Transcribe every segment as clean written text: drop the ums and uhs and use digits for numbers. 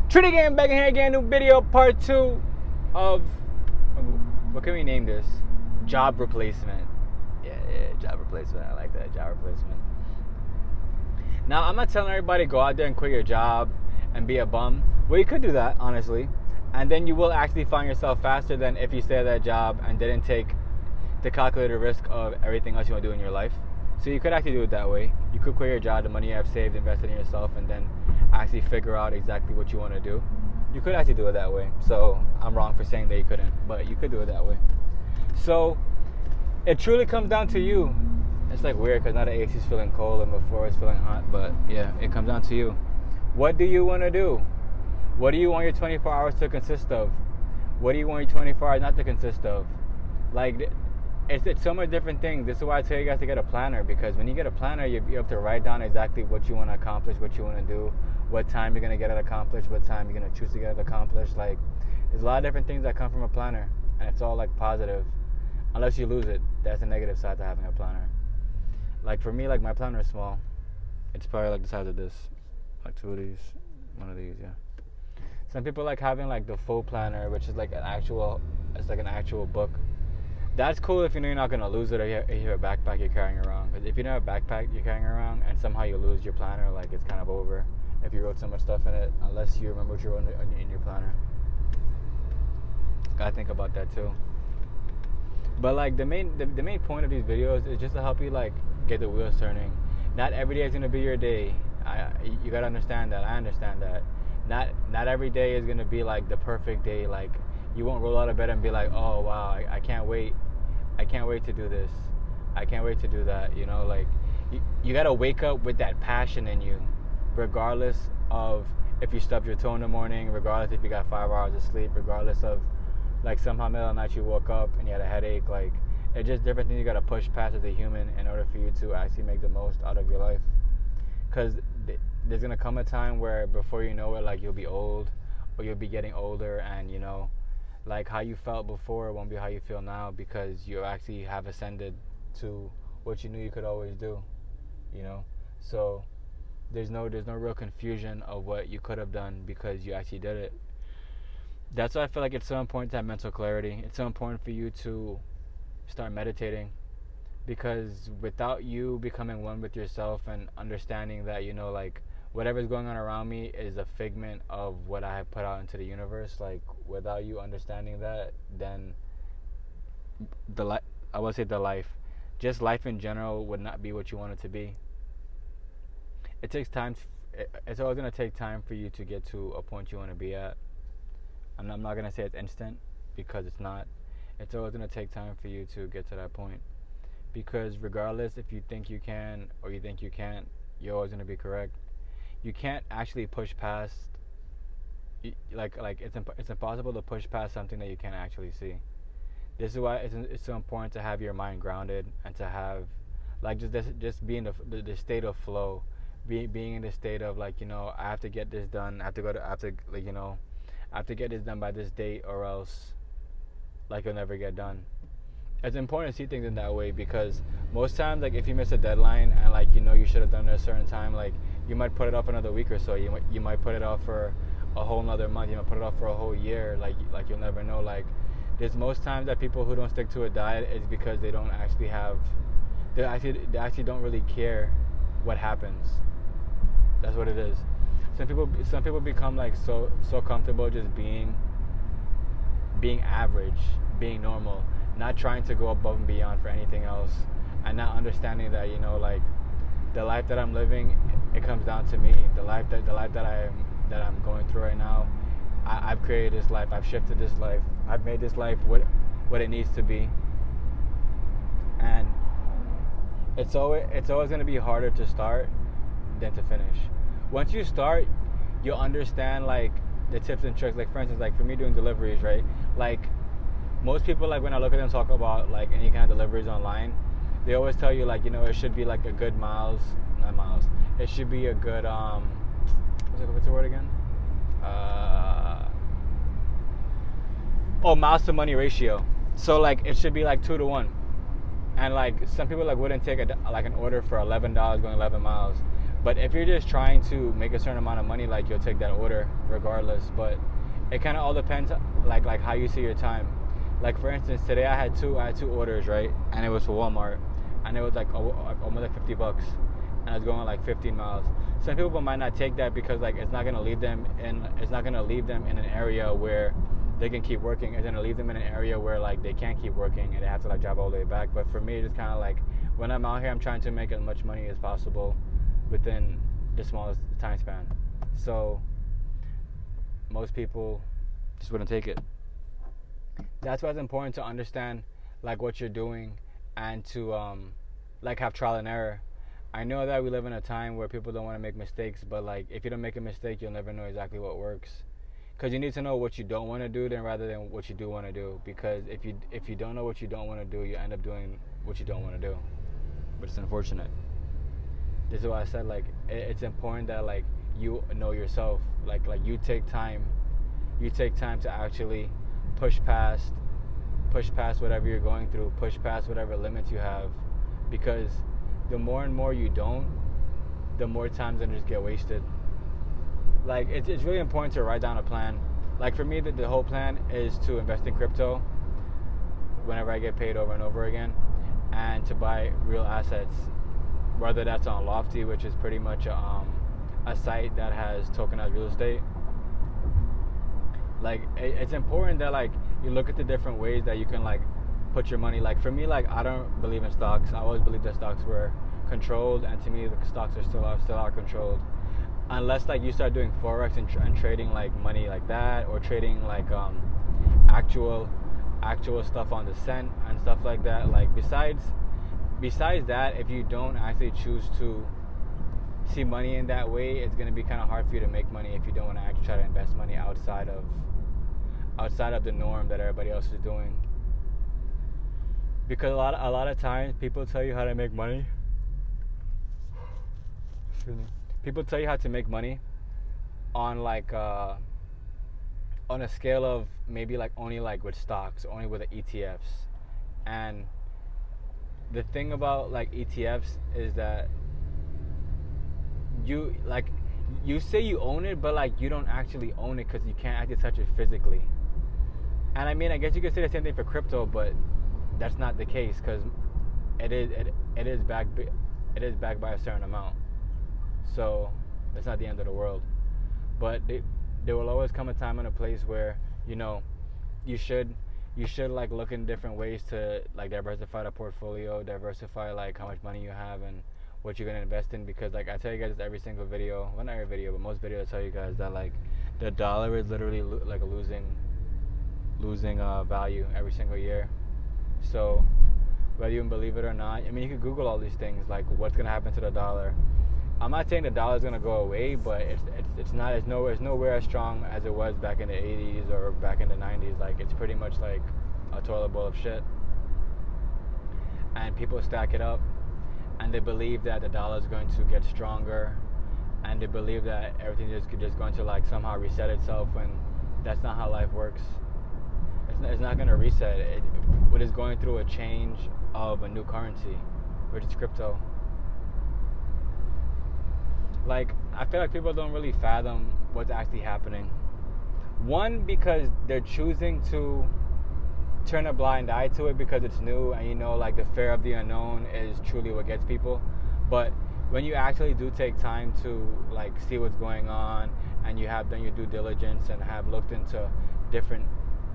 Trinity Gang back in here again, new video, part 2 of, what can we name this? Job replacement. Yeah, job replacement. I like that, job replacement. Now, I'm not telling everybody go out there and quit your job and be a bum. Well, you could do that, honestly. And then you will actually find yourself faster than if you stay at that job and didn't take the calculated risk of everything else you want to do in your life. So you could actually do it that way. You could quit your job, the money you have saved, invest in yourself, and then actually figure out exactly what you want to do. You could actually do it that way. So I'm wrong for saying that you couldn't, but you could do it that way. So it truly comes down to you. It's like weird because now the AC is feeling cold and before it's feeling hot, but yeah, it comes down to you. What do you want to do? What do you want your 24 hours to consist of? What do you want your 24 hours not to consist of? Like, it's so much different things. This is why I tell you guys to get a planner, because when you get a planner, you have to write down exactly what you want to accomplish, what you want to do, what time you're going to get it accomplished, what time you're going to choose to get it accomplished. Like, there's a lot of different things that come from a planner, and it's all like positive. Unless you lose it, that's the negative side to having a planner. Like for me, like my planner is small. It's probably like the size of this, like two of these, one of these, yeah. Some people like having like the full planner, which is like an actual book. That's cool if you know you're not gonna lose it, or if you have a backpack you're carrying around. But if you don't have a backpack you're carrying around and somehow you lose your planner, like it's kind of over if you wrote so much stuff in it, unless you remember what you wrote in your planner. Gotta think about that too. But like the main point of these videos is just to help you like get the wheels turning. Not every day is gonna be your day. You gotta understand that. I understand that. Not every day is gonna be like the perfect day. Like you won't roll out of bed and be like, oh wow, I can't wait to do this. I can't wait to do that. You know, like you gotta wake up with that passion in you, regardless of if you stubbed your toe in the morning, regardless if you got 5 hours of sleep, regardless of like somehow middle of the night you woke up and you had a headache. Like it's just different things you gotta push past as a human in order for you to actually make the most out of your life. Because there's gonna come a time where before you know it, like you'll be old, or you'll be getting older, and you know, like how you felt before won't be how you feel now, because you actually have ascended to what you knew you could always do, you know. So there's no real confusion of what you could have done because you actually did it. That's why I feel like it's so important to have mental clarity. It's so important for you to start meditating, because without you becoming one with yourself and understanding that, you know, like whatever's going on around me is a figment of what I have put out into the universe, like without you understanding that, then just life in general would not be what you want it to be. It takes time. It's always going to take time for you to get to a point you want to be at. I'm not going to say it's instant, because it's not. It's always going to take time for you to get to that point. Because regardless if you think you can or you think you can't, you're always going to be correct. You can't actually push past, like it's impossible to push past something that you can't actually see. This is why it's so important to have your mind grounded, and to have like just be in the state of flow, being in the state of like, you know, I have to get this done. I have to get this done by this date, or else like it'll never get done. It's important to see things in that way, because most times, like if you miss a deadline and like you know you should have done it at a certain time, like you might put it off another week or so. You might put it off for a whole another month. You might put it off for a whole year. Like you'll never know. Like there's most times that people who don't stick to a diet is because they don't actually have. They actually don't really care what happens. That's what it is. Some people become like so comfortable just being average, being normal, not trying to go above and beyond for anything else, and not understanding that, you know, like the life that I'm living, it comes down to me. The life that I'm going through right now, I've created this life. I've shifted this life. I've made this life what it needs to be. And it's always going to be harder to start than to finish. Once you start, you'll understand like the tips and tricks. Like for instance, like for me doing deliveries, right? Like most people, like when I look at them talk about like any kind of deliveries online, they always tell you like, you know, it should be like a good it should be a good what's the word again? Miles to money ratio. So like it should be like 2-to-1. And like some people like wouldn't take an order for $11 going 11 miles. But if you're just trying to make a certain amount of money, like you'll take that order regardless. But it kind of all depends, like how you see your time. Like for instance, today I had two orders, right? And it was for Walmart, and it was like almost like $50, and I was going like 15 miles. Some people might not take that because like it's not gonna leave them in an area where they can keep working. It's gonna leave them in an area where like they can't keep working and they have to like drive all the way back. But for me, it's kind of like when I'm out here, I'm trying to make as much money as possible within the smallest time span. So most people just wouldn't take it. That's why it's important to understand like what you're doing and to like have trial and error. I know that we live in a time where people don't want to make mistakes, but like if you don't make a mistake, you'll never know exactly what works. Because you need to know what you don't want to do then rather than what you do want to do. Because if you don't know what you don't want to do, you end up doing what you don't want to do. But it's unfortunate. This is why I said like it's important that like you know yourself. Like you take time to actually push past whatever you're going through, push past whatever limits you have, because the more and more you don't, the more times gonna just get wasted. Like it's really important to write down a plan. Like for me, the whole plan is to invest in crypto whenever I get paid over and over again, and to buy real assets, whether that's on Lofty, which is pretty much a site that has tokenized real estate. Like it's important that like you look at the different ways that you can like put your money. Like for me, like I don't believe in stocks. I always believed that stocks were controlled, and to me the stocks are still controlled, unless like you start doing forex and trading like money like that, or trading like actual stuff on the cent and stuff like that. Like besides that, if you don't actually choose to see money in that way, it's going to be kind of hard for you to make money if you don't want to actually try to invest money outside of the norm that everybody else is doing. Because a lot of times people tell you how to make money. People tell you how to make money on like on a scale of maybe like only like with stocks, only with the ETFs. And the thing about like ETFs is that you say you own it, but like you don't actually own it because you can't actually touch it physically. And I mean, I guess you could say the same thing for crypto, but that's not the case because it is backed by a certain amount. So that's not the end of the world. But there will always come a time and a place where you should like look in different ways to like diversify the portfolio, diversify like how much money you have and what you're gonna invest in. Because like I tell you guys every single video, well not every video, but most videos I tell you guys that like the dollar is literally like losing value every single year. So whether you believe it or not, I mean you can Google all these things like what's gonna happen to the dollar. I'm not saying the dollar's gonna go away, but it's nowhere as strong as it was back in the 80s or back in the 90s. Like it's pretty much like a toilet bowl of shit. And people stack it up, and they believe that the dollar is going to get stronger, and they believe that everything is just going to like somehow reset itself, and that's not how life works. It's not going to reset. It is going through a change of a new currency, which is crypto. Like, I feel like people don't really fathom what's actually happening. One, because they're choosing to turn a blind eye to it because it's new, and like the fear of the unknown is truly what gets people. But when you actually do take time to like see what's going on, and you have done your due diligence and have looked into different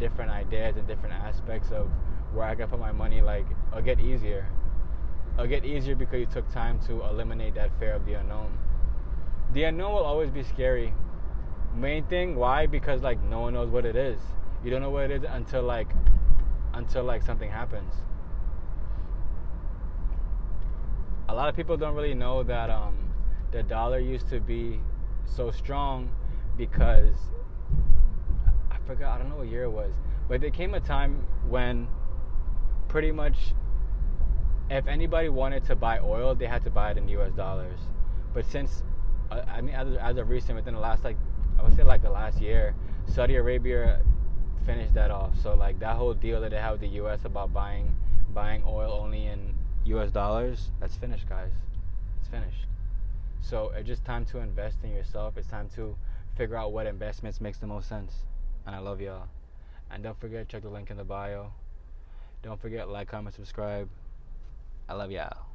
ideas and different aspects of where I can put my money, like it'll get easier. It'll get easier because you took time to eliminate that fear of the unknown. The unknown will always be scary. Main thing, why? Because like no one knows what it is. You don't know what it is until like something happens. A lot of people don't really know that the dollar used to be so strong because I forgot, I don't know what year it was, but there came a time when pretty much if anybody wanted to buy oil, they had to buy it in US dollars. But since I mean, as of recent, within the last I would say the last year, Saudi Arabia finished that off. So like that whole deal that they have with the U.S. about buying oil only in U.S. dollars, that's finished, guys. It's finished. So it's just time to invest in yourself. It's time to figure out what investments makes the most sense. And I love y'all. And don't forget, check the link in the bio. Don't forget, like, comment, subscribe. I love y'all.